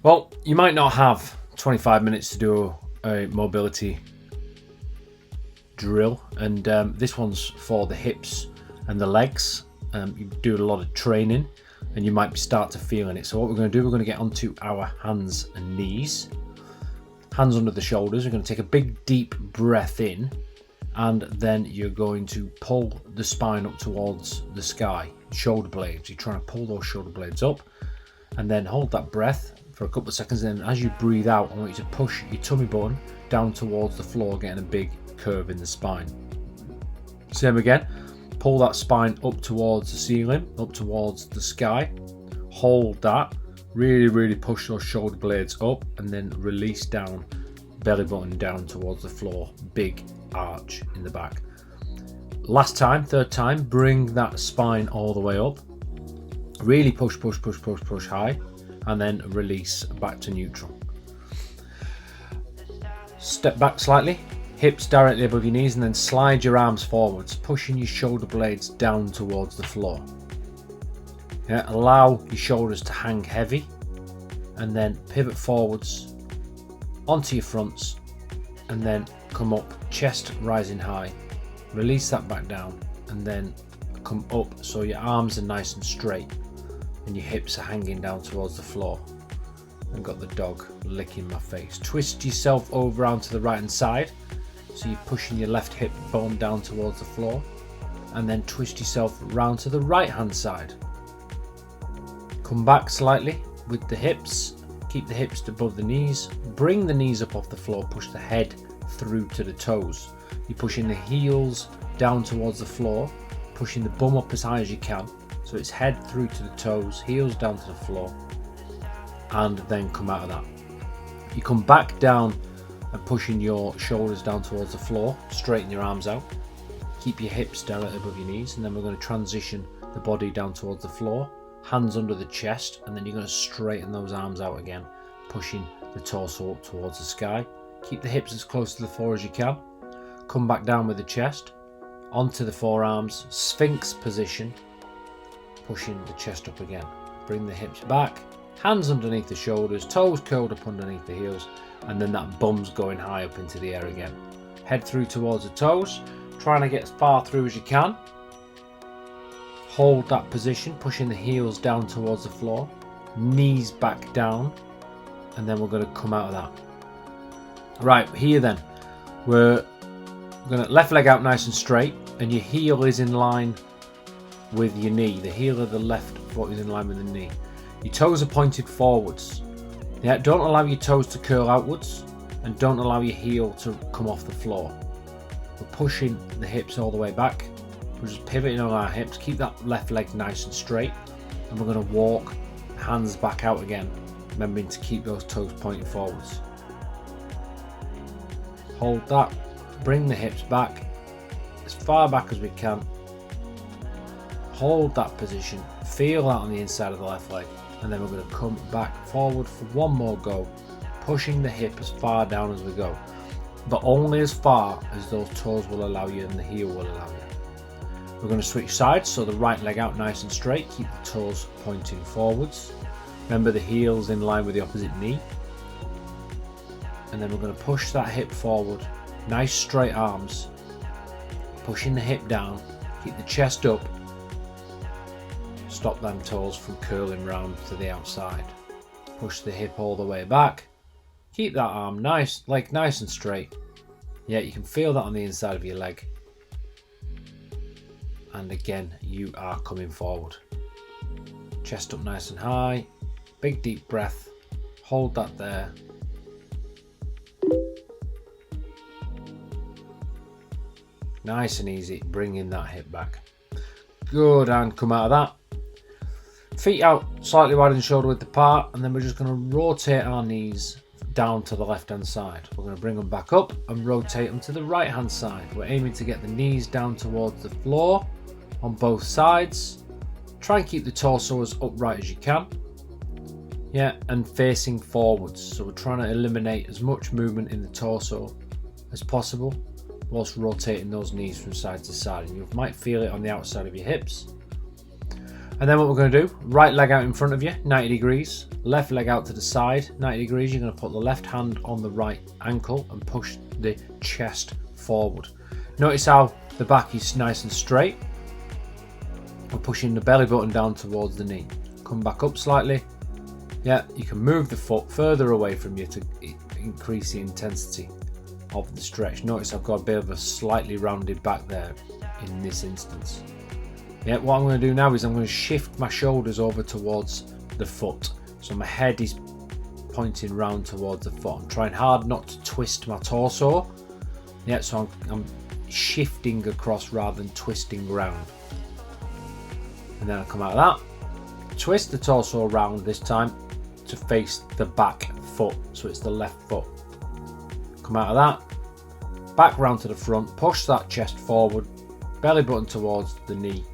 Well, you might not have 25 minutes to do a mobility drill, and this one's for the hips and the legs. You do a lot of training and you might start to feeling it. So what we're going to do, we're going to get onto our hands and knees, hands under the shoulders. We're going to take a big deep breath in, and then you're going to pull the spine up towards the sky, shoulder blades. You're trying to pull those shoulder blades up, and then hold that breath for a couple of seconds. Then as you breathe out, I want you to push your tummy button down towards the floor, getting a big curve in the spine. Same again, pull that spine up towards the ceiling, up towards the sky. Hold that, really push those shoulder blades up, and then release down, belly button down towards the floor, big arch in the back. Last time, third time, bring that spine all the way up, really push high, and then release back to neutral. Step back slightly, hips directly above your knees, and then slide your arms forwards, pushing your shoulder blades down towards the floor. Yeah, allow your shoulders to hang heavy, and then pivot forwards onto your fronts, and then come up, chest rising high. Release that back down, and then come up so your arms are nice and straight and your hips are hanging down towards the floor. And got the dog licking my face. Twist yourself over onto the right hand side, so you're pushing your left hip bone down towards the floor, and then twist yourself round to the right hand side. Come back slightly with the hips, keep the hips above the knees, bring the knees up off the floor, push the head through to the toes. You're pushing the heels down towards the floor, pushing the bum up as high as you can, so it's head through to the toes, heels down to the floor, and then come out of that. You come back down and pushing your shoulders down towards the floor, straighten your arms out, keep your hips directly above your knees, and then we're going to transition the body down towards the floor, hands under the chest, and then you're going to straighten those arms out again, pushing the torso up towards the sky. Keep the hips as close to the floor as you can. Come back down with the chest, onto the forearms, Sphinx position, pushing the chest up again. Bring the hips back, hands underneath the shoulders, toes curled up underneath the heels, and then that bum's going high up into the air again. Head through towards the toes, trying to get as far through as you can. Hold that position, pushing the heels down towards the floor, knees back down, and then we're going to come out of that. Right, here then, we're going to left leg out nice and straight, and your heel is in line with your knee. The heel of the left foot is in line with the knee. Your toes are pointed forwards. Yeah, don't allow your toes to curl outwards, and don't allow your heel to come off the floor. We're pushing the hips all the way back. We're just pivoting on our hips. Keep that left leg nice and straight, and we're going to walk hands back out again, remembering to keep those toes pointing forwards. Hold that, bring the hips back as far back as we can. Hold that position, feel that on the inside of the left leg, and then we're going to come back forward for one more go, pushing the hip as far down as we go, but only as far as those toes will allow you and the heel will allow you. We're going to switch sides, so the right leg out nice and straight, keep the toes pointing forwards. Remember the heel's in line with the opposite knee. And then we're going to push that hip forward, nice straight arms, pushing the hip down, keep the chest up, stop them toes from curling round to the outside. Push the hip all the way back, keep that arm nice, leg nice and straight. Yeah, you can feel that on the inside of your leg. And again, you are coming forward. Chest up nice and high, big deep breath, hold that there. Nice and easy, bringing that hip back. Good, and come out of that. Feet out slightly wider than shoulder width apart, and then we're just going to rotate our knees down to the left hand side. We're going to bring them back up and rotate them to the right hand side. We're aiming to get the knees down towards the floor on both sides. Try and keep the torso as upright as you can. Yeah, and facing forwards. So we're trying to eliminate as much movement in the torso as possible, whilst rotating those knees from side to side, and you might feel it on the outside of your hips. And then what we're going to do, right leg out in front of you, 90 degrees, left leg out to the side, 90 degrees. You're going to put the left hand on the right ankle and push the chest forward. Notice how the back is nice and straight. We're pushing the belly button down towards the knee. Come back up slightly. Yeah, you can move the foot further away from you to increase the intensity of the stretch. Notice I've got a bit of a slightly rounded back there in this instance. Yeah, what I'm going to do now is I'm going to shift my shoulders over towards the foot. So my head is pointing round towards the foot. I'm trying hard not to twist my torso. Yeah, so I'm shifting across rather than twisting round. And then I come out of that. Twist the torso around this time to face the back foot. So it's the left foot. Come out of that. Back round to the front. Push that chest forward. Belly button towards the knee.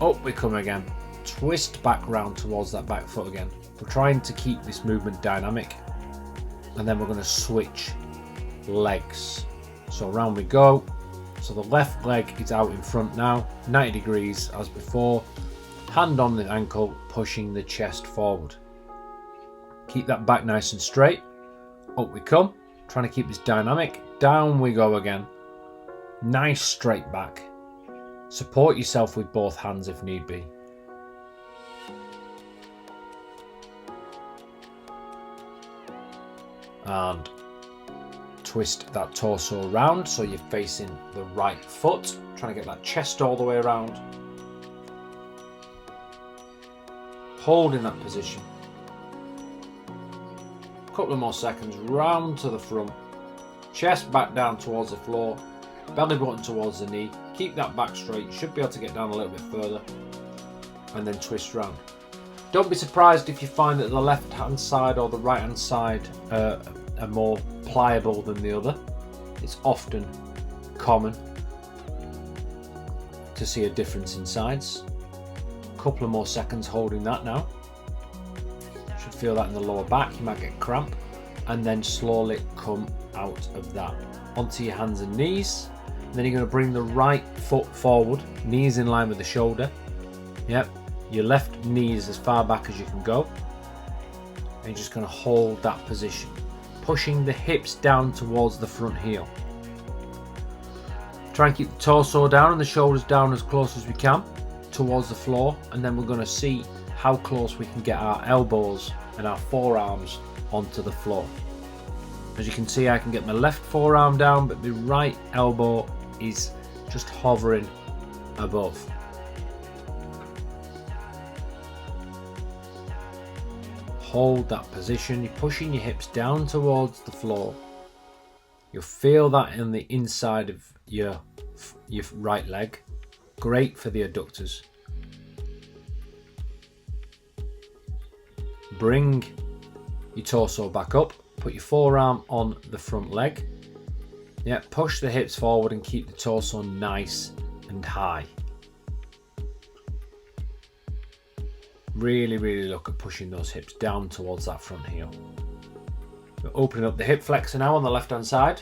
Up we come again. Twist back round towards that back foot again. We're trying to keep this movement dynamic. And then we're going to switch legs. So round we go. So the left leg is out in front now. 90 degrees as before. Hand on the ankle, pushing the chest forward. Keep that back nice and straight. Up we come. Trying to keep this dynamic. Down we go again. Nice straight back. Support yourself with both hands if need be. And twist that torso around so you're facing the right foot. Trying to get that chest all the way around. Hold in that position. Couple of more seconds. Round to the front. Chest back down towards the floor. Belly button towards the knee. Keep that back straight. You should be able to get down a little bit further. And then twist round. Don't be surprised if you find that the left hand side or the right hand side are more pliable than the other. It's often common to see a difference in sides. A couple of more seconds holding that now. Should feel that in the lower back. You might get cramp. And then slowly come out of that. Onto your hands and knees. And then you're going to bring the right foot forward, knees in line with the shoulder. Yep, your left knee is as far back as you can go. And you're just going to hold that position, pushing the hips down towards the front heel. Try and keep the torso down and the shoulders down as close as we can towards the floor. And then we're going to see how close we can get our elbows and our forearms onto the floor. As you can see, I can get my left forearm down, but the right elbow is just hovering above. Hold that position. You're pushing your hips down towards the floor. You'll feel that in the inside of your right leg. Great for the adductors. Bring your torso back up. Put your forearm on the front leg. Yeah, push the hips forward and keep the torso nice and high. Really, really look at pushing those hips down towards that front heel. We're opening up the hip flexor now on the left hand side.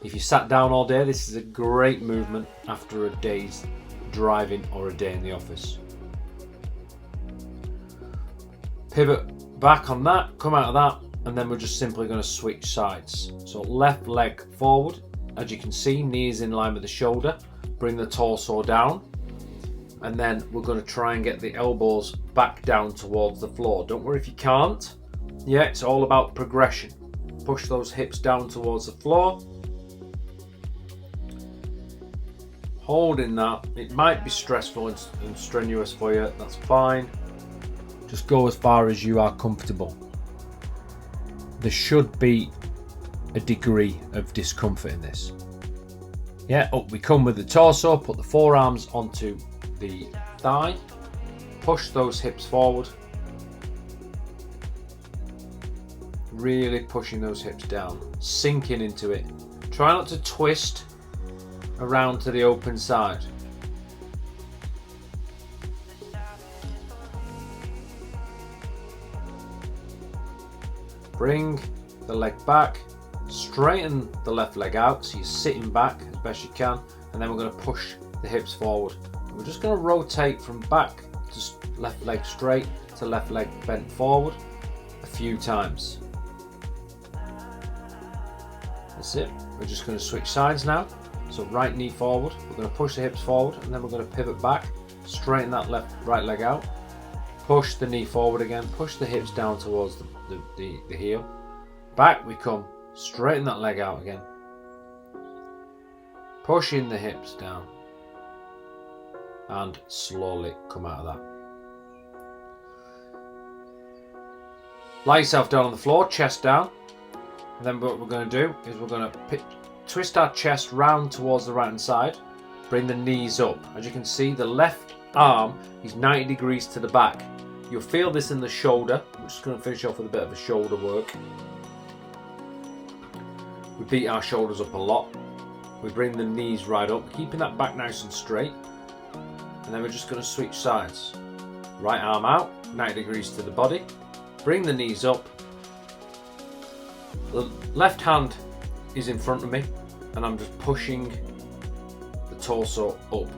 If you sat down all day, this is a great movement after a day's driving or a day in the office. Pivot back on that, come out of that. And then we're just simply going to switch sides. So left leg forward, as you can see, knees in line with the shoulder. Bring the torso down. And then we're going to try and get the elbows back down towards the floor. Don't worry if you can't. Yeah, it's all about progression. Push those hips down towards the floor. Holding that. It might be stressful and strenuous for you. That's fine. Just go as far as you are comfortable. There should be a degree of discomfort in this. Yeah, up we come with the torso, put the forearms onto the thigh, push those hips forward, really pushing those hips down, sinking into it. Try not to twist around to the open side. Bring the leg back, straighten the left leg out so you're sitting back as best you can, and then we're going to push the hips forward. We're We're just going to rotate from back to left leg straight to left leg bent forward a few times. That's it. We're just going to switch sides now. So right knee forward, we're going to push the hips forward, and then we're going to pivot back, straighten that right leg out, push the knee forward again, push the hips down towards the heel. Back we come, straighten that leg out again, pushing the hips down, and slowly come out of that. Lie yourself down on the floor, chest down, and then what we're going to do is we're going to twist our chest round towards the right hand side, bring the knees up. As you can see, the left arm is 90 degrees to the back. You'll feel this in the shoulder. I'm just going to finish off with a bit of a shoulder work. We beat our shoulders up a lot. We bring the knees right up, keeping that back nice and straight. And then we're just going to switch sides. Right arm out, 90 degrees to the body. Bring the knees up. The left hand is in front of me, and I'm just pushing the torso up.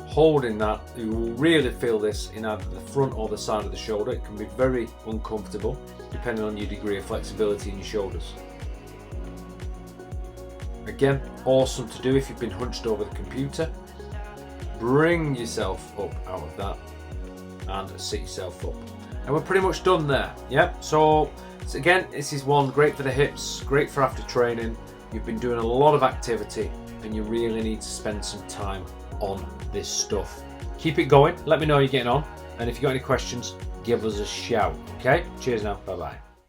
Holding that, you will really feel this in either the front or the side of the shoulder. It can be very uncomfortable depending on your degree of flexibility in your shoulders. Again, awesome to do if you've been hunched over the computer. Bring yourself up out of that and sit yourself up. And we're pretty much done there. Yep. So again, this is one great for the hips, great for after training. You've been doing a lot of activity and you really need to spend some time on this stuff. Keep it going. Let me know how you're getting on. And if you've got any questions, give us a shout. Okay? Cheers now. Bye-bye.